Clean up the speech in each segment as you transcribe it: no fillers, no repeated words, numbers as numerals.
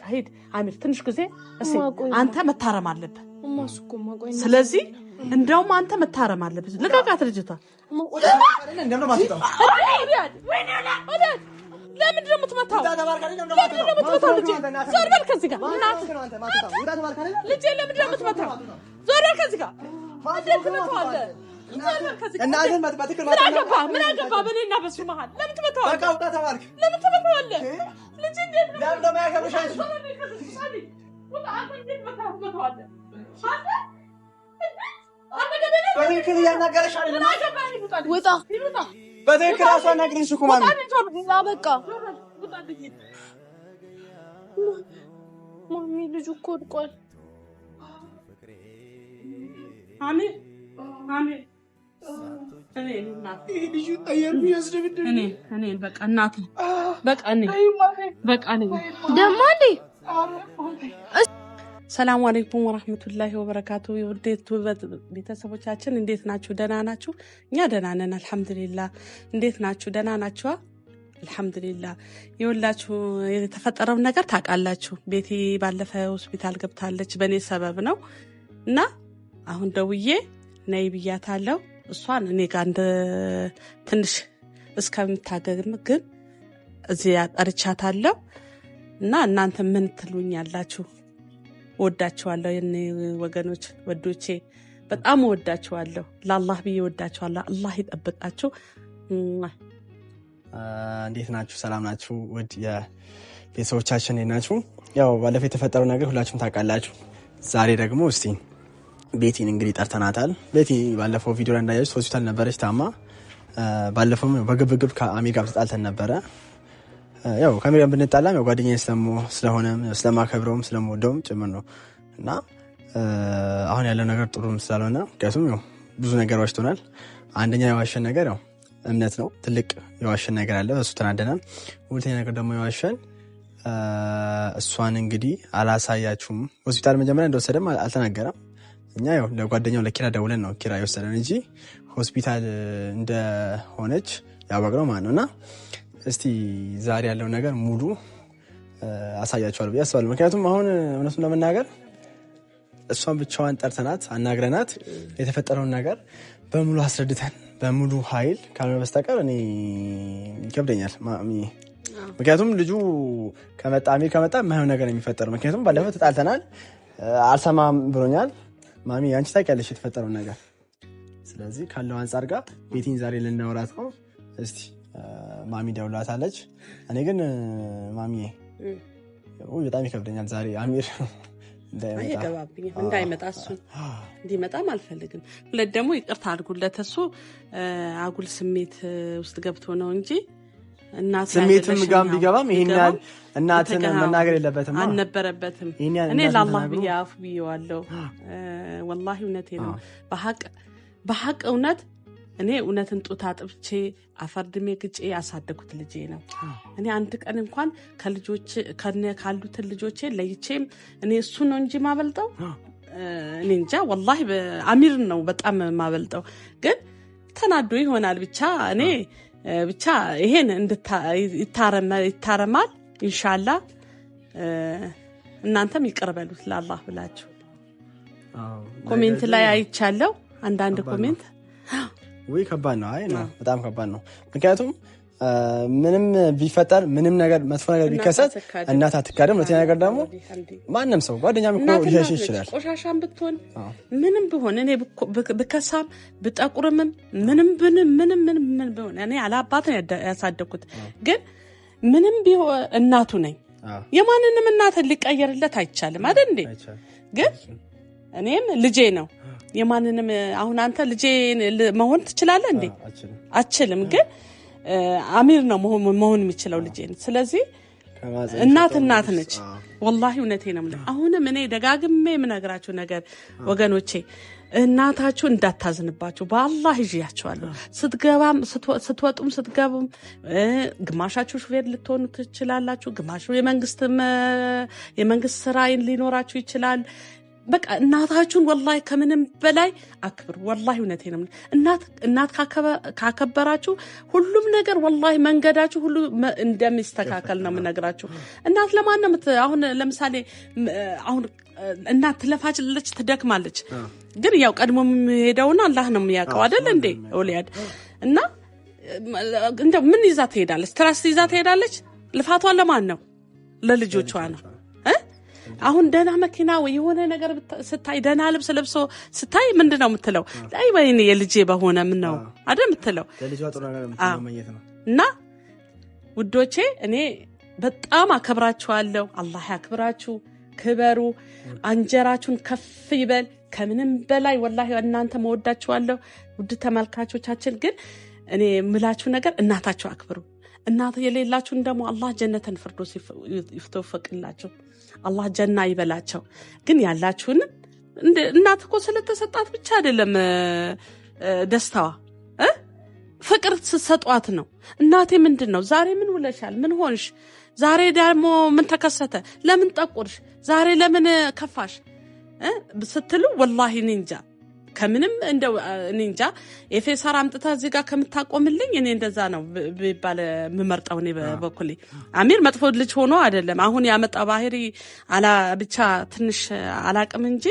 ሂድ አሚር ትንሽ ጊዜ እስኪ አንተ መታረም አለብህ ስለዚህ እንደውም አንተ መታረም አለብህ ልቀቃት ልጅቷ ለምን ደሞ ተመታው ልጄ ዞር በል ከዚህ ጋር ልጄ ለምን ደሞ ተመታው ዞር በል ከዚህ ጋር እናንተን በትክክል ምን አገባ በኔና በሱ መሃል ለምን ተመታው በቃ ውጣ ተባልክ ለምን ተመታው ልጄ እንዴት ነው ለምን ደሞ ያከብርሽ ወጣ አንተ እንዴት መታው አለ በትክክል ያናገረሽ አይደለም ውጣ በትክክል አሳናግሪኝ ሱኩማን በቃ ማሚ ልጁ እኮ ወድቋል አሜን ልጁ ጠየቁ ያስደብድብ እኔ በቃ እናቱ በቃ እኔ ደሞ እንዴ ሰላም አለይኩም ወራህመቱላሂ ወበረካቱ የውዴቱ ቤተሰቦቻችን እንዴት ናችሁ ደህና ናችሁ እኛ ደህና ነን አልহামዱሊላህ እንዴት ናችሁ ደህና ናችሁ አልহামዱሊላህ ይወላችሁ የተፈጠረው ነገር ታውቃላችሁ ቤቲ ባለፈ ሆስፒታል ገብታለች በኔ ሰበብ ነው እና አሁን ደውዬ ነይ ብያታለሁ እሷን እኔ ጋር እንደ ትንሽ እስከምታገግም ግን እዚህ አጣርቻታለሁ እና እናንተ ምን ትሉኛላችሁ ወዳችኋለሁ የኔ ወገኖች ወዶቼ በጣም ወዳችኋለሁ ለአላህ ብዬ ወዳችኋለሁ አላህ ይጠብቃችሁ እንዴት ናችሁ ሰላም ናችሁ ወድ የቤተሰቦቻችን ናችሁ ያው ባለፈው የተፈጠረው ነገር ሁላችሁም ታውቃላችሁ ዛሬ ደግሞ እስቲ ቤቲን እንግዲህ ጠርተናታል ቤቲ ባለፈው ቪዲዮ ላይ እንዳያችሁ ሆስፒታል ነበረች ታማ ባለፈው በግብግብ ከአሚ ጋር ተጣልተን ነበረ ያው ካሜራን ብንጣላም ያው ጓደኛዬ ስለሆነ ስለማከብረውም ስለምወደውም ጭምር ነው እና አሁን ያለው ነገር ጥሩም ስላልሆነ ምክንያቱም ያው ብዙ ነገር ዋሽቶናል አንደኛ የዋሸን ነገር ያው እምነት ነው ትልቅ የዋሸን ነገር አለ እሱ ተናደናል ሁለተኛ ነገር ደግሞ የዋሸን እሷን እንግዲህ አላሳያችሁም ሆስፒታል መጀመሪያ እንደወሰደም አልተናገረም እኛ ያው ለጓደኛው ለኪራ ደውለን ነው ኪራ የወሰደን እንጂ ሆስፒታል እንደሆነች ያወቅነው ማለት ነውና እስቲ ዛሬ ያለው ነገር ሙሉ አሳያችኋለሁ ብዬ አስባለሁ ምክንያቱም አሁን እውነቱን ለመናገር እሷን ብቻዋን ጠርተናት አናግረናት የተፈጠረውን ነገር በሙሉ አስረድተን በሙሉ ኃይል ካልሆነ በስተቀር እኔ ይከብደኛል ምክንያቱም ልጁ ከመጣ የማይሆን ነገር የሚፈጠር ምክንያቱም ባለፈው ተጣልተናል አልሰማም ብሎኛል ማሚ አንቺ ታውቂያለሽ የተፈጠረውን ነገር ስለዚህ ካለው አንፃር ጋር ቤቲን ዛሬ ልናወራት ነው እስቲ ማሚ ደውላታለች እኔ ግን ማሚ በጣም ይከብደኛል ዛሬ አሚር እንዳይመጣ እሱ እንዲመጣም አልፈልግም ሁለት ደግሞ ይቅርታ አድርጉለት እሱ አጉል ስሜት ውስጥ ገብቶ ነው እንጂ እናት ስሜትም ጋም ቢገባም ይሄን ያህል እናትን መናገር የለበትም አልነበረበትም እኔ ለአላህ ብዬ አፍ ብዬዋለሁ ወላሂ እውነቴ ነው በሐቅ እውነት እኔ እውነትን ጡት አጥብቼ አፈርድሜ ግጬ ያሳደኩት ልጄ ነው እኔ አንድ ቀን እንኳን ከልጆች ካሉት ልጆቼ ለይቼም እኔ እሱ ነው እንጂ ማበልጠው እኔ እንጃ ወላሂ አሚር ነው በጣም ማበልጠው ግን ተናዶ ይሆናል ብቻ እኔ ብቻ ይሄን ይታረማል ኢንሻአላህ እናንተም ይቀርበሉት ለአላህ ብላችሁ ኮሜንት ላይ አይቻለው አንዳንድ ኮሜንት ወይ ከባድ ነው አይ ነው በጣም ከባድ ነው ምክንያቱም ምንም ቢፈጠር ምንም ነገር መጥፎ ነገር ቢከሰት እናት አትካደም ለተኛ ነገር ደግሞ ማንንም ሰው ጓደኛም እኮ ሊሸሽ ይችላል ቆሻሻም ብትሆን ምንም ቢሆን እኔ ብከሳም ብጠቁርም ምንም ቢሆን እኔ አላባት ነው ያሳደኩት ግን ምንም ቢሆን እናቱ ነኝ የማንንም እናት ሊቀየርለት አይቻልም አይደል እንዴ ግን እኔም ልጄ ነው የማንንም አሁን አንተ ልጄ መሆን ትችላለህ እንዴ አችልም ግን አሚር ነው መሆን የሚችለው ልጄ ስለዚህ እናት ነች ወላሂ እውነቴ ነው አሁንም እኔ ደጋግሜ የምነግራችሁ ነገር ወገኖቼ እናታችሁ እንዳታዝንባችሁ በአላህ ይያችኋለሁ ስትገባም ስትወጡም ስትገቡም ግማሻችሁ ሹፌር ልትሆኑ ትችላላችሁ ግማሹ የመንግስት ስራ ሊኖራችሁ ይችላል በቃ እናታችሁን ወላሂ ከምንም በላይ አክብሩ። ወላሂ እውነቴን ነው። እናት ካከበራችሁ ሁሉም ነገር ወላሂ መንገዳችሁ ሁሉ እንደሚስተካከል ነው የምነግራችሁ። እናት ለማን ነው አሁን ለምሳሌ አሁን እናት ትለፋለች ትደክማለች፣ ግን ያው ቀድሞ የሚሄደውና አላህ ነው የሚያውቀው አይደል እንዴ ወሊያድ እና እንደው ምን ይዛ ትሄዳለች? ትራስ ይዛ ትሄዳለች። ልፋቷ ለማን ነው? ለልጆቿ ነው። አሁን ደህና መኪና ወይ የሆነ ነገር ስታይ ደህና ልብስ ለብሶ ስታይ ምንድነው የምትለው? አይ ወይኔ የልጄ በሆነ ምን ነው አይደል የምትለው? ለልጇ ጥሩ ነገር የምትመኘት ነው። እና ውዶቼ እኔ በጣም አከብራችኋለሁ። አላህ ያክብራችሁ፣ ክበሩ፣ አንጀራችሁን ከፍ ይበል። ከምንም በላይ ወላሂ እናንተ መወዳችኋለሁ ውድ ተመልካቾቻችን። ግን እኔ የምላችሁ ነገር እናታችሁ አክብሩ። እናት የሌላችሁን ደግሞ አላህ ጀነተን ፍርዶስ ይፍተፍቅላችሁ፣ አላህ ጀና ይበላቸው። ግን ያላችሁን እናት እኮ ስለተሰጣት ብቻ አይደለም ደስታዋ ፍቅር ስትሰጧት ነው። እናቴ ምንድን ነው ዛሬ ምን ውለሻል? ምን ሆንሽ? ዛሬ ደግሞ ምን ተከሰተ? ለምን ጠቁርሽ? ዛሬ ለምን ከፋሽ ስትሉ ወላሂ እኔ እንጃ ከምንም እንደው እኔ እንጃ የፌሳር አምጥታ እዚህ ጋር ከምታቆምልኝ እኔ እንደዛ ነው ቢባል የምመርጠው። እኔ በበኩሌ አሚር መጥፎ ልጅ ሆኖ አይደለም አሁን ያመጣ ባህሪ አላ ብቻ ትንሽ አላቅም እንጂ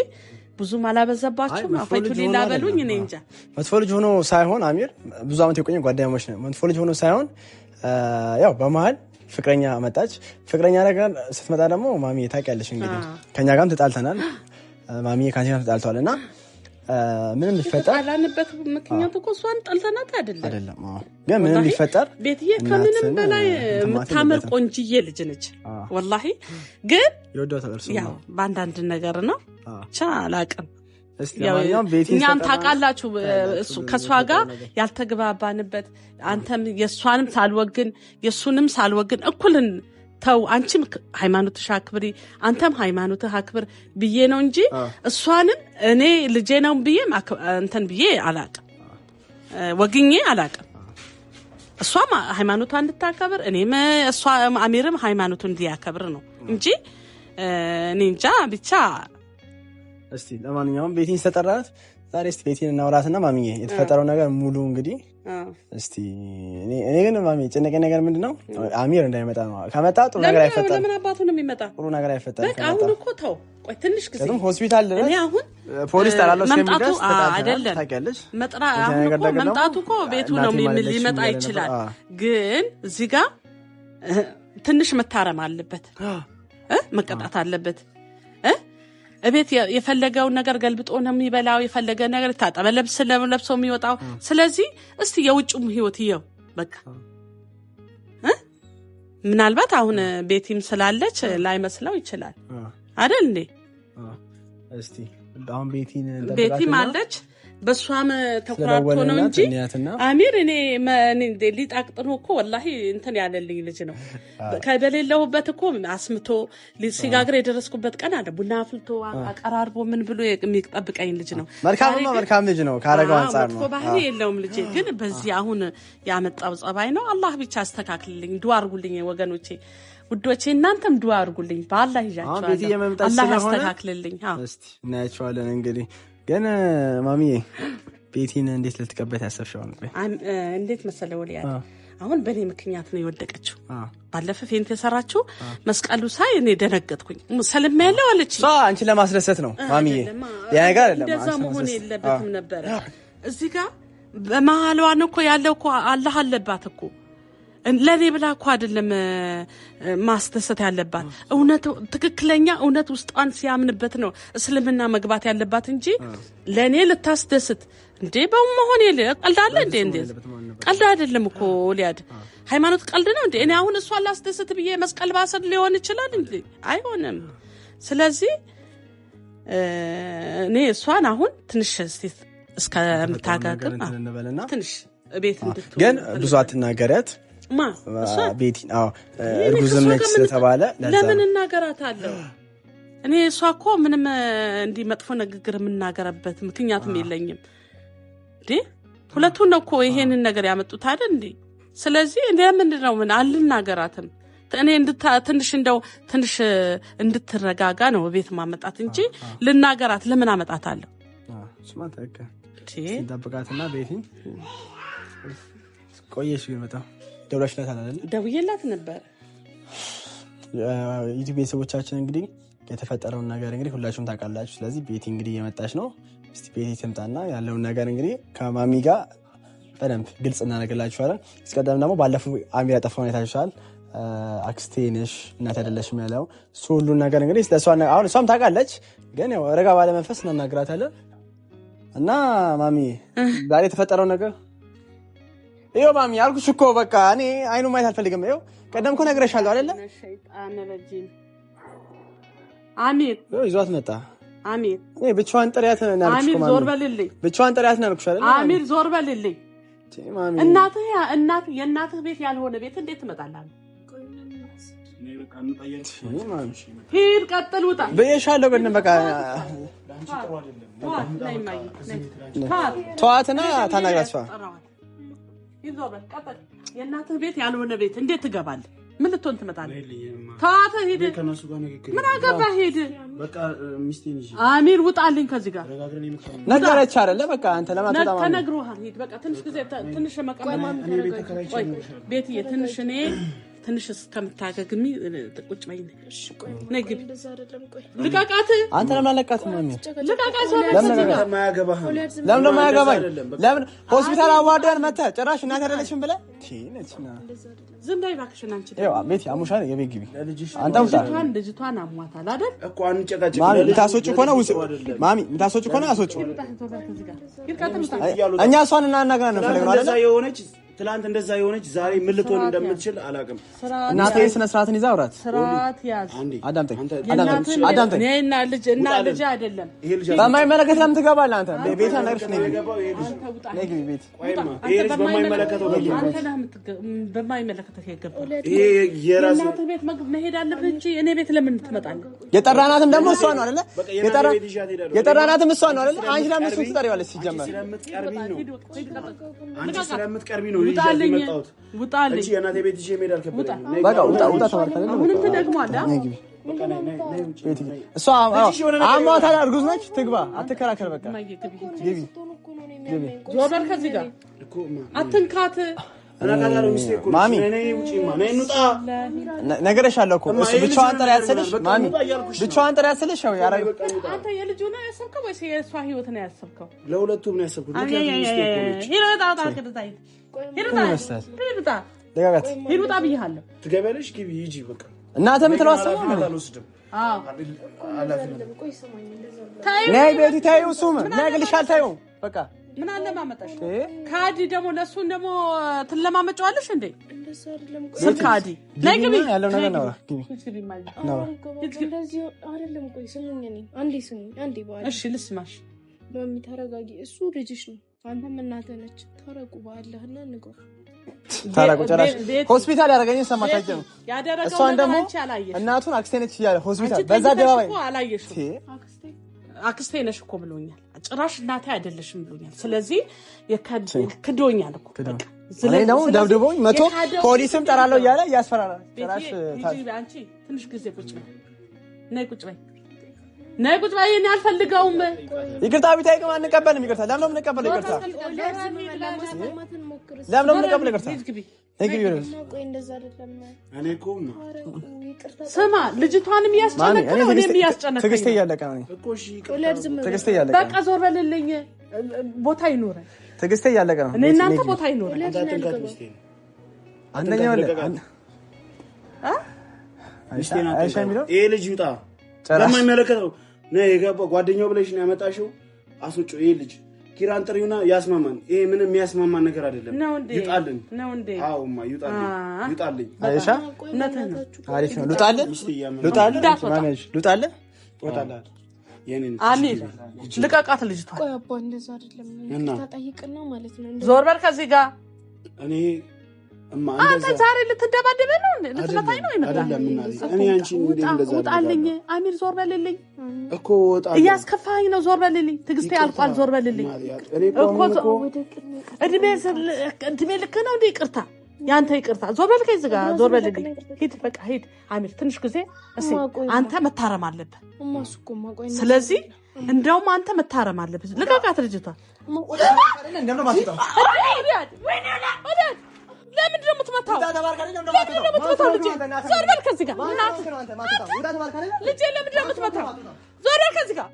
ብዙም አላበዛባችሁም። አፈይቱ ሌላ በሉኝ። እኔ እንጃ መጥፎ ልጅ ሆኖ ሳይሆን አሚር ብዙ አመት የቆየ ጓደኛሞች ነው። መጥፎ ልጅ ሆኖ ሳይሆን ያው በመሀል ፍቅረኛ መጣች። ፍቅረኛ ነገር ስትመጣ ደግሞ ማሚ ታውቂያለሽ እንግዲህ ከኛ ጋርም ተጣልተናል። ማሚ ካንቺ ጋር ተጣልተዋል እና ምንም ሊፈጠር አላንበት ምክንያቱ እኮ እሷን ጠልተናት አይደለም። ግን ምንም ሊፈጠር ቤትዬ ከምንም በላይ የምታምር ቆንጅዬ ልጅ ነች ወላሂ። ግን ያው በአንዳንድ ነገር ነው ብቻ አላቅም። እኛም ታውቃላችሁ ከእሷ ጋር ያልተግባባንበት አንተም የእሷንም ሳልወግን የእሱንም ሳልወግን እኩልን ተው አንቺም ሃይማኖትሽ አክብሪ አንተም ሃይማኖትህ አክብር ብዬ ነው እንጂ እሷንም እኔ ልጄ ነው ብዬ እንትን ብዬ አላቅም፣ ወግኜ አላቅም። እሷም ሃይማኖቷን እንድታከብር እኔም እሷ አሚርም ሃይማኖቱን እንዲያከብር ነው እንጂ እኔ እንጃ ብቻ። እስቲ ለማንኛውም ቤቲን ተጠራናት ዛሬ። እስቲ ቤቲን እናውራትና ማሚዬ የተፈጠረው ነገር ሙሉ እንግዲህ እስቲ እኔ ግን ማሚ ጨነቀኝ ነገር ምንድነው አሚር እንዳይመጣ ነው። ከመጣ ጥሩ ነገር አይፈጠርም። ለምን አባቱ ነው የሚመጣ? ጥሩ ነገር አይፈጠርም። በቃ አሁን እኮ ተው ቆይ ትንሽ ጊዜ ሆስፒታል ድረስ እኔ አሁን ፖሊስ ጠራለው ስለሚደርስ አይደለም አሁን እኮ መምጣቱ እኮ ቤቱ ነው ሊመጣ ይችላል። ግን እዚህ ጋር ትንሽ መታረም አለበት፣ መቀጣት አለበት። እቤት የፈለገውን ነገር ገልብጦ ነው የሚበላው፣ የፈለገ ነገር ታጠበ ልብስ ለብሶ የሚወጣው። ስለዚህ እስቲ የውጭም ህይወት ይየው በቃ። ምናልባት አሁን ቤቲም ስላለች ላይመስለው ይችላል አይደል እንዴ? እስቲ አሁን ቤቲም አለች በሷም ተቆራርጦ ነው እንጂ አሚር እኔ ሊጣቅጥኑ እኮ ወላሂ እንትን ያለልኝ ልጅ ነው። ከበሌለውበት እኮ አስምቶ ሲጋግር የደረስኩበት ቀን አለ። ቡና አፍልቶ አቀራርቦ ምን ብሎ የሚጠብቀኝ ልጅ ነው። መልካም ልጅ ነው። ካረጋው አንፃር ነው ባህሪ የለውም ልጅ። ግን በዚህ አሁን ያመጣው ጸባይ ነው። አላህ ብቻ አስተካክልልኝ። ዱአ አድርጉልኝ ወገኖቼ ውዶቼ፣ እናንተም ዱአ አድርጉልኝ። በአላህ ይዣችኋለሁ። አላህ ያስተካክልልኝ። እስቲ እናያችኋለን እንግዲህ። ግን ማሚዬ ቤቲን እንዴት ልትቀበል ያሰብሽው? እንዴት መሰለ ወሊያ አሁን በኔ ምክንያት ነው የወደቀችው። ባለፈ ፌንት የሰራችው መስቀሉ ሳይ እኔ ደነገጥኩኝ። ሰልም ያለው አለች። አንቺ ለማስደሰት ነው ማሚዬ፣ ያ ነገር አይደለም። እንደዛ መሆን የለበትም ነበር። እዚህ ጋር በመሃሏን እኮ ያለው እኮ አላህ አለባት እኮ ለኔ ብላ እኮ አይደለም ማስደሰት ያለባት። እውነት ትክክለኛ እውነት ውስጧን ሲያምንበት ነው እስልምና መግባት ያለባት እንጂ ለኔ ልታስደስት እንዴ በመሆን የለ። ቀልድ አለ እንዴ? እንዴ ቀልድ አይደለም እኮ ሊያድ ሃይማኖት ቀልድ ነው እንዴ? እኔ አሁን እሷን ላስደስት ብዬ መስቀል ባሰር ሊሆን ይችላል እንዴ? አይሆንም። ስለዚህ እኔ እሷን አሁን ትንሽ እስከምታጋግም ትንሽ ቤት እንድትሆን ግን ብዙ አትናገሪያት ቤቲ እርጉዝም ነች ስለተባለ ለምን እናገራታለሁ? እኔ እሷ እኮ ምንም እንዲህ መጥፎ ንግግር የምናገርበት ምክንያትም የለኝም እንዴ። ሁለቱን ነው እኮ ይሄንን ነገር ያመጡት አይደል እንዴ? ስለዚህ እንዴ ምንድነው ምን አልናገራትም። እኔ ትንሽ እንደው ትንሽ እንድትረጋጋ ነው ቤት ማመጣት እንጂ ልናገራት ለምን አመጣታለሁ? ስማት አከ ሲጠብቃትና ቤቲ ቆየሽ ይመጣ ደውለሽላታል አይደል? ደውዬላት ነበር። ዩቲዩብ ቤተሰቦቻችን እንግዲህ የተፈጠረውን ነገር እንግዲህ ሁላችሁም ታውቃላችሁ። ስለዚህ ቤቲ እንግዲህ እየመጣች ነው። እስቲ ቤቲ ትምጣና ያለውን ነገር እንግዲህ ከማሚ ጋር በደንብ ግልጽ እናደርግላችኋለን። እስከዛም ደግሞ ባለፈው አሚር ያጠፋውን አይታችኋል። አክስቴ ነሽ እናት አይደለሽም ያለው እሱ ሁሉን ነገር እንግዲህ ስለሷ አሁን እሷም ታውቃለች፣ ግን ያው ረጋ ባለ መንፈስ እናናግራታለን። እና ማሚ ዛሬ የተፈጠረው ነገር ይኸው ማሚ አልኩሽ እኮ በቃ እኔ አይኑ ማየት አልፈልግም። ይኸው ቀደም እኮ ነግሬሻለሁ አይደለ? ሸይጣን ረጂም አሚር ይዟት መጣ። አሚር እኔ ብቻዋን ጥሪያት ነው ያልኩሽ። አሚር ዞር በልልኝ። ብቻዋን ጥሪያት ነው ያልኩሽ አይደል? አሚር ዞር በልልኝ። የእናትህ ቤት ያልሆነ ቤት እንዴት ትመጣለህ? ሂድ ቀጥል፣ ውጣ ብዬሻለሁ። ግን በቃ ተዋትና ታናግራት። የእናትህ ቤት ያልሆነ ቤት እንዴት ትገባለህ? ምን ልትሆን ትመጣለህ? ተዋት፣ ሂድ። ምን አገባህ? ሂድ። አሚር ውጣልኝ ከዚህ ጋር ነገረች አይደለ? በቃ አንተ ለማትወጣ ማለት ተነግሮሃል። ሂድ በቃ ትንሽ ጊዜ ትንሽ መቀመጥ ቤትዬ ትንሽ እኔ ትንሽ እስከምታገግሚ ቁጭ በይ። እሺ ቆይ ነግቢ። ልቃቃት። አንተ ለምን አለቃት? ማሚ ልቃቃት። ለምን ማያገባኝ? ለምን ሆስፒታል አዋርደን መተህ ጭራሽ እናት አይደለችም ብለህ ነችና ዝም በይ እባክሽን። አንቺ ቤት አሙሻል የቤት ግቢ። አንተ ውጣ። ልጅቷን አሟታል አይደል እኮ አንጨቃጭቅ። ማሚ የምታስወጪ ከሆነ ማሚ የምታስወጪ ከሆነ አስወጪ። እኛ እሷን እናናግረን ነው ፈለግነው አይደል? ትላንት እንደዛ የሆነች ዛሬ ምን ልትሆን እንደምትችል አላውቅም። እናቴ ስነ ስርዓትን ይዛ አውራት። ስርዓት ያዝ። አዳምጠኝ። እኔና ልጅ አይደለም በማይመለከት ለምን ትገባለህ አንተ? ቤት ነገርሽ ነው። ነይ ግቢ ቤት። ይሄ ልጅ በማይመለከተው አንተ ነህ በማይመለከተው የገባው። ይሄ የራስ እናት ቤት መሄድ አለብህ እንጂ እኔ ቤት ለምን ትመጣለህ? የጠራናትም ደግሞ እሷ ነው አይደለ? የጠራናትም እሷ ነው አይደለ? አንቺ ለምን እሱን ትጠሪዋለሽ? ሲጀመር ስለምትቀርቢ ነው ውጣልኝ። እቺ የናቴ ቤት ይዤ መሄድ አልከበደኝ። በቃ ውጣ ተባርከለ። ምንም ትደግማለህ። እሷ አሟታል፣ እርጉዝ ነች። ትግባ፣ አትከራከር። በቃ ግቢ። ዞር በል ከዚህ ጋር አትንካት። ማሚ ነገርሻለሁ እኮ እሱ ብቻዋን ጥሪ ያስልሽ። ማሚ ብቻዋን ጥሪ ያስልሽ። ያው ያረጋ አንተ የልጁ ነው ያሰብከው ወይስ የእሷ ህይወት ነው ያሰብከው? ለሁለቱም ነው ያሰብኩት። ሂሩጣ ብያለሁ። ትገቢያለሽ፣ ግቢ፣ ሂጂ። በቃ እናንተ የምትለው አሰማም ነው። አዎ ነይ ቤቲ ታዩ። እሱም ነግልሻል። ታዩ በቃ ምን አለ ማመጣሽ? ካዲ ደግሞ ለሱን ደግሞ ትለማመጫዋለሽ እንዴ? ካዲ ላይ ግቢ ያለው ነገር ነው። እሺ ልስማሽ። ማሚ ተረጋጊ። እሱ ልጅሽ ነው፣ አንተም እናትህ ነች። ታረቁ ባለህና ንገር። ታረቁ። ጭራሽ ሆስፒታል ያደረገኝ ሰማታጅ ነው ያደረገው። እሷን ደግሞ እናቱን አክስቴ ነች እያለ ሆስፒታል በዛ ደባባይ አላየሽም። አክስቴ ነሽ እኮ ብሎኛል። ጭራሽ እናቴ አይደለሽም ብሎኛል። ስለዚህ ክዶኛል እኮ ስለዚህ ደግሞ ደብድቦኝ መቶ ፖሊስም ጠራለው እያለ ያስፈራራል። ጭራሽ አንቺ ትንሽ ጊዜ ቁጭ በይ። ነይ ቁጭ በይ። ነይ ቁጭ በይ። እኔ አልፈልገውም። ይቅርታ ቢጠይቅም አንቀበልም። ይቅርታ ለምን ነው የምንቀበለው? ይቅርታ ለምን ነው የምንቀበለው? ይቅርታ ነግቢ ይወርስ እኔ እኮ ስማ፣ ልጅቷንም ያስጨነቀ ነው እኔም ያስጨነቀ። ትግስቴ እያለቀ ነው እኮ። እሺ ትግስቴ እያለቀ በቃ ዞር በልልኝ። ቦታ ይኖረን። ትግስቴ እያለቀ ነው። እኔ እናንተ ቦታ ይኖረን። አንደኛው ይሄ ልጅ ይውጣ። ለማይመለከተው ነው የገባው። ጓደኛው ብለሽ ነው ያመጣሽው። አስወጪው። ይሄ ልጅ ኪራን ጥሪውና ያስማማን። ይሄ ምንም የሚያስማማን ነገር አይደለም። ይውጣልን ነው እንዴ? አዎማ ይውጣልኝ። አይሻ እናትህ ነው። አሪፍ ነው። ልውጣልን። አሚር ልቀቃት ልጅቷ። ቆይ አባ እንደዛ አይደለም። ታጠይቅና ማለት ነው። ዞር በል ከዚህ ጋር። እኔ አንተ ዛሬ ልትደባደበ ነው? ልትመታኝ ነው? እኔ አንቺ እንደዛ ውጣልኝ። አሚር ዞር በልልኝ እኮ ወጣ። እያስከፋኝ ነው። ዞር በልልኝ። ትግስቴ አልቋል። ዞር በልልኝ እኮ እድሜ ልክ ነው እንዴ? ይቅርታ ያንተ ይቅርታ ዞር በል ከዚህ ጋር ዞር በል ሂድ በቃ ሂድ አሚር ትንሽ ጊዜ እሺ አንተ መታረም አለብህ ስለዚህ እንደውም አንተ መታረም አለብህ ልቀቃት ልጅቷ ለምንድን ነው የምትመታው ዞር በል ከዚህ ጋር ልጄ ለምንድን ነው የምትመታው ዞር በል ከዚህ ጋር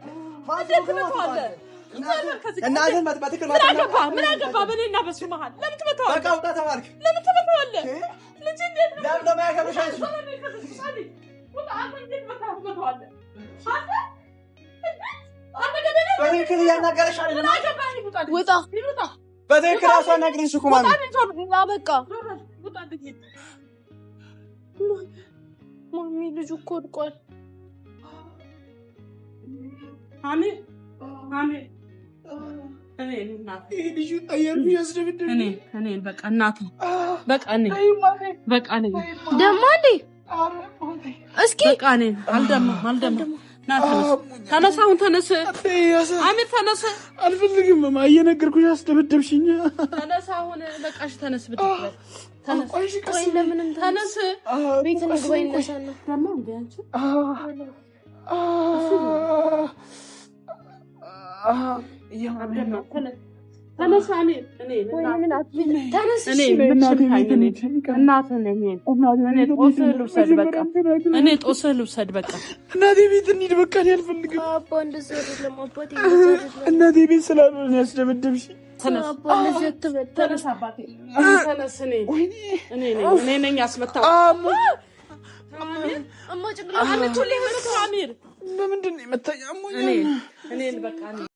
ምን አገባ በእኔና በሱ መሀል ለምን ትመታዋለህ ለምን ትመታዋለህ ልጄ እንዴት ነው በትክክል እያናገረሽ አይደለም ውጣ በትክክል አሳናግሪሽ እኮ በቃ ማሚ ልጁ እኮ ወድቋል አሜን እኔ በቃ እናቱ በቃ እኔ ደማ እንዴ እስኪ በቃ እኔ አልደማ ተነስ አሁን ተነስ አሚር ተነስ አልፈልግም ማማ እየነገርኩሽ አስደበደብሽኝ ተነስ አሁን በቃሽ ተነስ ብትበል ተነስ ቆይ ለምን ተነስ ቤት እንግባ ይነሳና ደማ እንዴ አንቺ ተነስ አሚር እኔ ጦስህ ልውሰድ በቃ እናቴ ቤት እንሂድ በቃ እኔ አልፈልግም እናቴ ቤት ስላልሆነ ያስደበደብሽ ተነስ አባቴ ተነስ እኔ ነኝ ያስመታው አሚር ለምንድን ነው የመታኝ እኔ በቃ